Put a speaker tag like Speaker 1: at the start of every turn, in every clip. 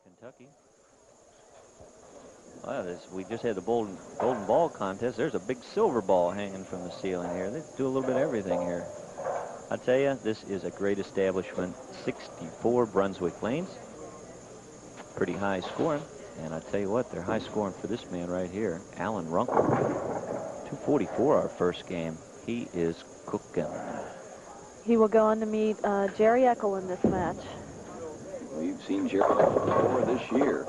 Speaker 1: Kentucky. Well, we just had the golden ball contest. There's a big silver ball hanging from the ceiling here. They do a little bit of everything here. I tell you, this is a great establishment. 64 Brunswick Lanes. Pretty high scoring. And I tell you what, they're high scoring for this man right here, Alan Runkel. 244 our first game. He is cooking.
Speaker 2: He will go on to meet Jerry Eckel in this match.
Speaker 3: We've seen Jerry before this year.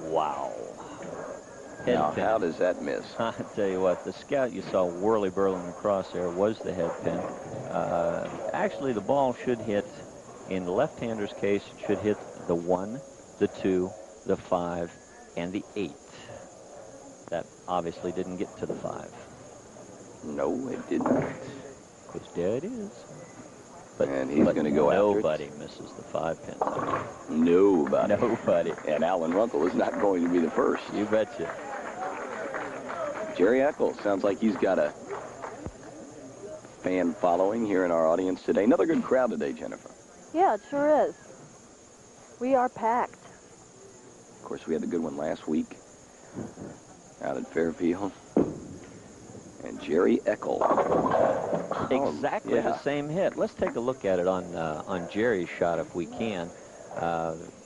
Speaker 1: Wow.
Speaker 3: Now, how does that miss?
Speaker 1: I tell you what, the scout you saw whirly burling across there was the head pin. Actually, the ball should hit, in the left-hander's case, it should hit the 1, the 2, the 5, and the 8. That obviously didn't get to the 5.
Speaker 3: No, it didn't.
Speaker 1: Because there it is.
Speaker 3: And he's going to go after it.
Speaker 1: Nobody misses the 5 pins.
Speaker 3: Nobody.
Speaker 1: Nobody.
Speaker 3: And Alan Runkel is not going to be the first.
Speaker 1: You betcha.
Speaker 3: Jerry Eckel sounds like he's got a fan following here in our audience today. Another good crowd today, Jennifer.
Speaker 2: Yeah, it sure is. We are packed.
Speaker 3: Of course, we had the good one last week out at Fairfield. And Jerry Eckel.
Speaker 1: Exactly the same hit. Let's take a look at it on Jerry's shot if we can.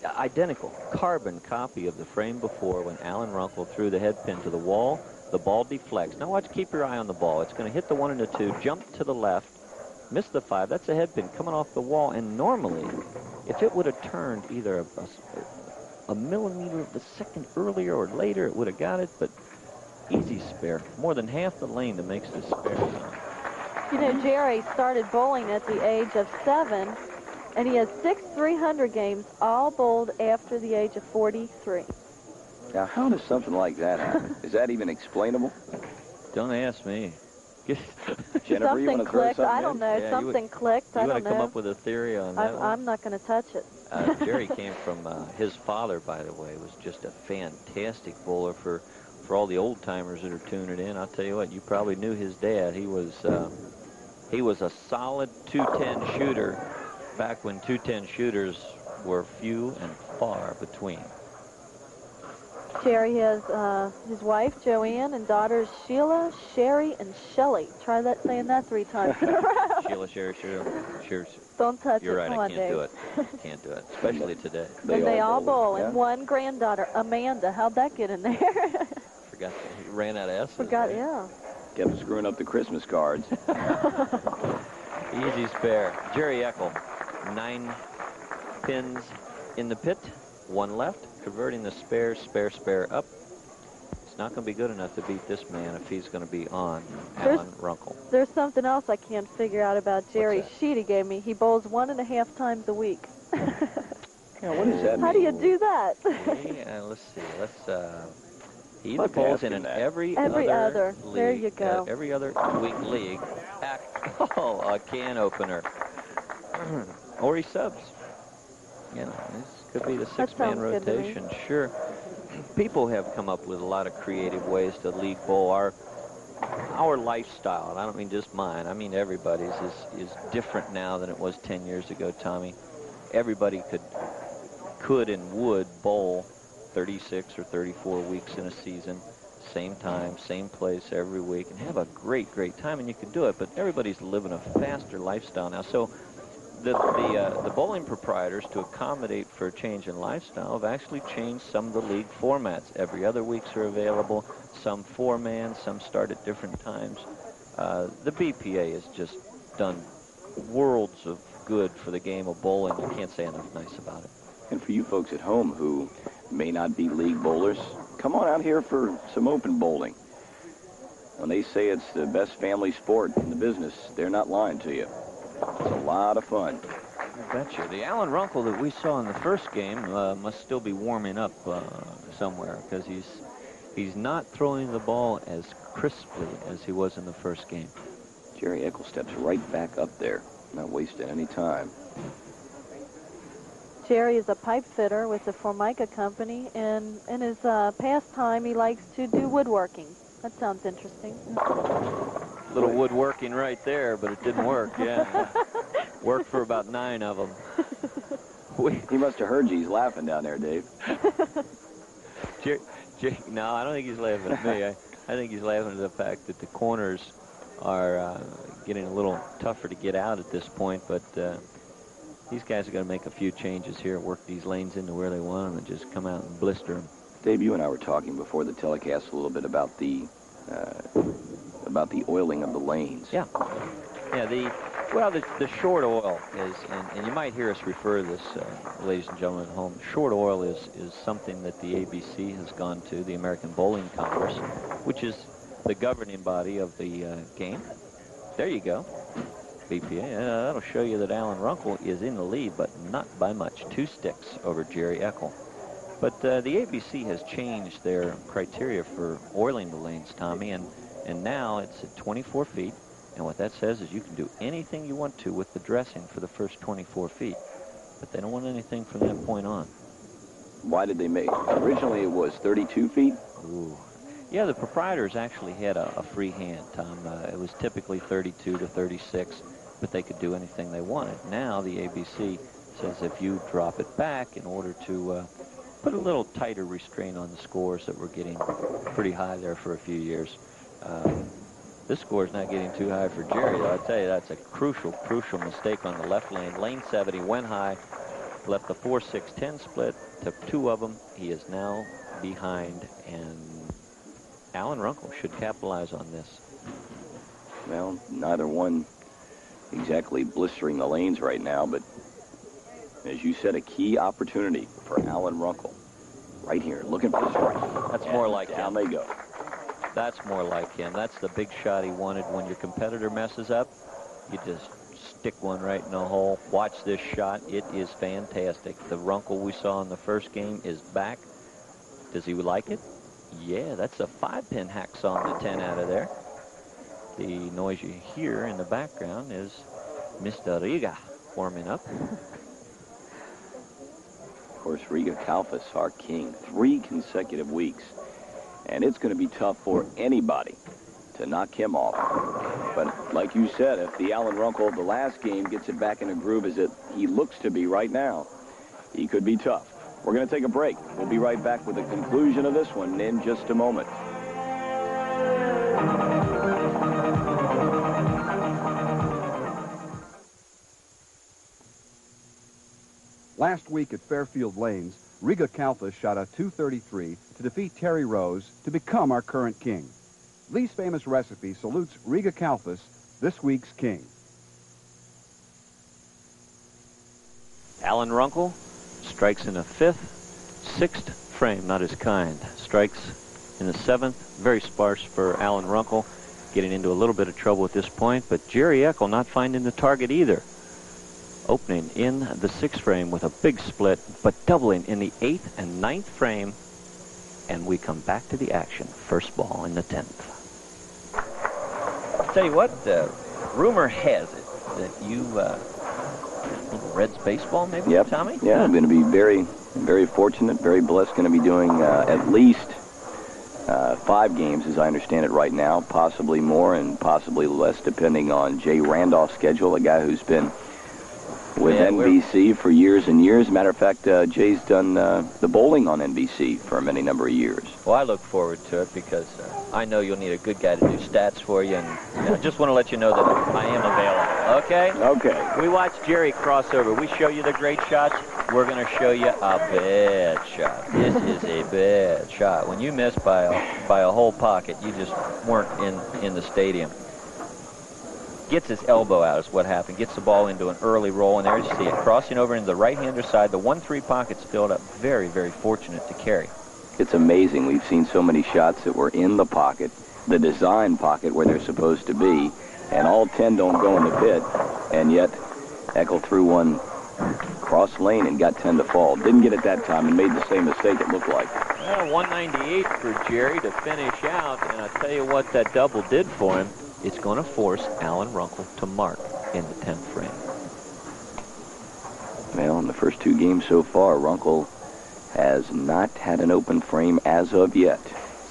Speaker 1: Identical, carbon copy of the frame before when Alan Runkel threw the head pin to the wall. The ball deflects. Now watch, keep your eye on the ball. It's going to hit the 1 and the 2, jump to the left, miss the 5. That's a head pin coming off the wall. And normally, if it would have turned either a millimeter of the second earlier or later, it would have got it. But easy spare. More than half the lane that makes this spare.
Speaker 2: You know, Jerry started bowling at the age of 7, and he has 6 300 games, all bowled after the age of 43.
Speaker 3: Now, how does something like that happen? Is that even explainable?
Speaker 1: Don't ask me.
Speaker 3: Jennifer,
Speaker 2: something clicked. I don't know.
Speaker 1: Yeah,
Speaker 2: something clicked. I don't know.
Speaker 1: You want to come up with a theory on that?
Speaker 2: I'm not going to touch it.
Speaker 1: Jerry came from his father, by the way, was just a fantastic bowler for all the old timers that are tuning in. I'll tell you what, you probably knew his dad. He was a solid 210 shooter back when 210 shooters were few and far between.
Speaker 2: Jerry has his wife, Joanne, and daughters, Sheila, Sherry, and Shelley. Try saying that 3 times in a row.
Speaker 1: Sheila, Sherry.
Speaker 2: Don't touch
Speaker 1: You're
Speaker 2: it.
Speaker 1: right,
Speaker 2: Come
Speaker 1: I
Speaker 2: on,
Speaker 1: can't
Speaker 2: Dave.
Speaker 1: do it. Can't do it, especially today.
Speaker 2: They all bowl.
Speaker 3: Yeah.
Speaker 2: And one granddaughter, Amanda. How'd that get in there?
Speaker 1: Forgot, he ran out of S's.
Speaker 2: Forgot,
Speaker 1: right?
Speaker 2: yeah.
Speaker 3: Kept screwing up the Christmas cards.
Speaker 1: Easy spare. Jerry Eckel, 9 pins in the pit, 1 left, converting the spare up. It's not going to be good enough to beat this man if he's going to be on Alan Runkel.
Speaker 2: There's something else I can't figure out about Jerry's sheet he gave me. He bowls 1.5 times a week.
Speaker 3: Yeah, what does that mean?
Speaker 2: How do you do that?
Speaker 1: Yeah, let's see. He either bowls in every
Speaker 2: other
Speaker 1: league.
Speaker 2: There you go.
Speaker 1: Every other week league. A can opener. Or he subs. You know, this could be the 6-man rotation. Sure. People have come up with a lot of creative ways to league bowl. Our lifestyle, and I don't mean just mine, I mean everybody's, is different now than it was 10 years ago, Tommy. Everybody could and would bowl 36 or 34 weeks in a season, same time, same place every week, and have a great time, and you can do it, but everybody's living a faster lifestyle now. So the bowling proprietors, to accommodate for a change in lifestyle, have actually changed some of the league formats. Every other weeks are available, some 4-man, some start at different times. The BPA has just done worlds of good for the game of bowling. You can't say enough nice about it.
Speaker 3: And for you folks at home who may not be league bowlers, come on out here for some open bowling. When they say it's the best family sport in the business, they're not lying to you. It's a lot of fun.
Speaker 1: I betcha. The Alan Runkel that we saw in the first game must still be warming up somewhere, because he's not throwing the ball as crisply as he was in the first game.
Speaker 3: Jerry Eckel steps right back up there, not wasting any time.
Speaker 2: Jerry is a pipe fitter with the Formica Company, and in his pastime, he likes to do woodworking. That sounds interesting.
Speaker 1: Little woodworking right there, but it didn't work. Yeah, worked for about 9 of them.
Speaker 3: He must have heard you. He's laughing down there, Dave.
Speaker 1: No, I don't think he's laughing at me. I think he's laughing at the fact that the corners are getting a little tougher to get out at this point, but these guys are going to make a few changes here, work these lanes into where they want them, and just come out and blister them.
Speaker 3: Dave, you and I were talking before the telecast a little bit about the oiling of the lanes.
Speaker 1: Yeah. Yeah, the short oil is, and you might hear us refer to this, ladies and gentlemen at home, short oil is something that the ABC has gone to, the American Bowling Congress, which is the governing body of the game. There you go. BPA. That'll show you that Alan Runkel is in the lead, but not by much. 2 sticks over Jerry Eckel. But the ABC has changed their criteria for oiling the lanes, Tommy, and now it's at 24 feet. And what that says is you can do anything you want to with the dressing for the first 24 feet. But they don't want anything from that point on.
Speaker 3: Why did they make? Originally it was 32 feet.
Speaker 1: Ooh. Yeah, the proprietors actually had a free hand, Tom. It was typically 32 to 36, but they could do anything they wanted. Now the ABC says if you drop it back in order to put a little tighter restraint on the scores that were getting pretty high there for a few years. This score is not getting too high for Jerry, though. I tell you, that's a crucial mistake on the left lane. Lane 70 went high, left the 4-6-10 split, took 2 of them. He is now behind, and Alan Runkel should capitalize on this.
Speaker 3: Well, neither one exactly blistering the lanes right now, but as you said, a key opportunity for Alan Runkel. Right here, looking for the strike.
Speaker 1: That's more like him.
Speaker 3: Down they go.
Speaker 1: That's more like him. That's the big shot he wanted. When your competitor messes up, you just stick one right in the hole. Watch this shot. It is fantastic. The Runkel we saw in the first game is back. Does he like it? Yeah, that's a 5-pin hacksaw on the 10 out of there. The noise you hear in the background is Mr. Riga warming up.
Speaker 3: Of course, Riga Kalfas, our king, 3 consecutive weeks. And it's going to be tough for anybody to knock him off. But like you said, if the Alan Runkel of the last game gets it back in a groove as he looks to be right now, he could be tough. We're going to take a break. We'll be right back with the conclusion of this one in just a moment.
Speaker 4: Last week at Fairfield Lanes, Riga Kalfas shot a 233 to defeat Terry Rose to become our current king. Lee's Famous Recipe salutes Riga Kalfas, this week's king.
Speaker 1: Alan Runkel strikes in the 5th, 6th frame, not his kind. Strikes in the 7th, very sparse for Alan Runkel, getting into a little bit of trouble at this point, but Jerry Eckel not finding the target either. Opening in the 6th frame with a big split, but doubling in the 8th and 9th frame, and we come back to the action. First ball in the 10th. I'll tell you what, rumor has it that you Reds baseball, maybe,
Speaker 3: yep.
Speaker 1: Tommy?
Speaker 3: Yeah, I'm going to be very, very fortunate, very blessed. Going to be doing at least 5 games, as I understand it right now, possibly more and possibly less, depending on Jay Randolph's schedule, a guy who's been with NBC for years and years. Matter of fact, Jay's done the bowling on NBC for a many number of years.
Speaker 1: Well, I look forward to it because I know you'll need a good guy to do stats for you, and I just want to let you know that I am available. Okay?
Speaker 3: Okay.
Speaker 1: We watch Jerry crossover. We show you the great shots. We're going to show you a bad shot. This is a bad shot. When you miss by a whole pocket, you just weren't in the stadium. Gets his elbow out is what happened. Gets the ball into an early roll, and there you see it crossing over into the right-hander side. The 1-3 pocket's filled up. Very, very fortunate to carry.
Speaker 3: It's amazing. We've seen so many shots that were in the pocket, the design pocket where they're supposed to be, and all 10 don't go in the pit, and yet Eckel threw one cross lane and got 10 to fall. Didn't get it that time and made the same mistake, it looked like.
Speaker 1: Well, 198 for Jerry to finish out, and I'll tell you what that double did for him. It's going to force Alan Runkel to mark in the 10th frame.
Speaker 3: Well, in the first 2 games so far, Runkel has not had an open frame as of yet.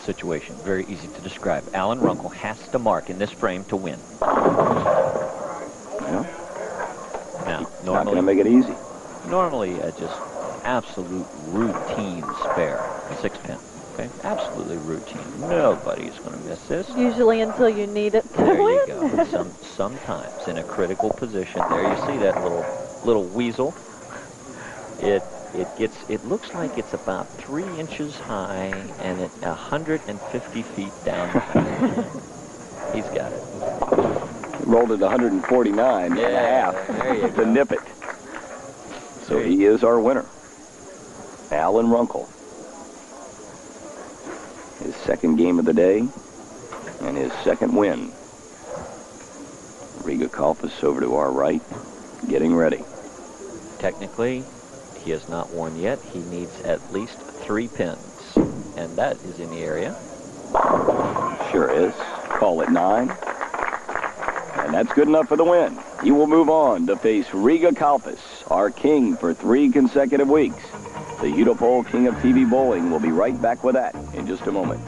Speaker 1: Situation very easy to describe. Alan Runkel has to mark in this frame to win.
Speaker 3: Well,
Speaker 1: Now,
Speaker 3: not going to make it easy.
Speaker 1: Normally a just absolute routine spare, a 6-pin. Okay, absolutely routine. Nobody's going to miss this.
Speaker 2: Usually until you need it to
Speaker 1: There you
Speaker 2: win.
Speaker 1: go. Sometimes in a critical position. There you see that little weasel. It looks like it's about 3 inches high and at 150 feet down. He's got it.
Speaker 3: Rolled it 149 and a half
Speaker 1: there you
Speaker 3: to
Speaker 1: go.
Speaker 3: nip it. So he is our winner. Alan Runkel. His second game of the day and his second win. Riga Kalfas over to our right, getting ready.
Speaker 1: Technically, he has not won yet. He needs at least 3 pins, and that is in the area.
Speaker 3: Sure is. Call it 9. And that's good enough for the win. He will move on to face Riga Kalfas, our king for 3 consecutive weeks. The Hudy King of TV Bowling will be right back with that in just a moment.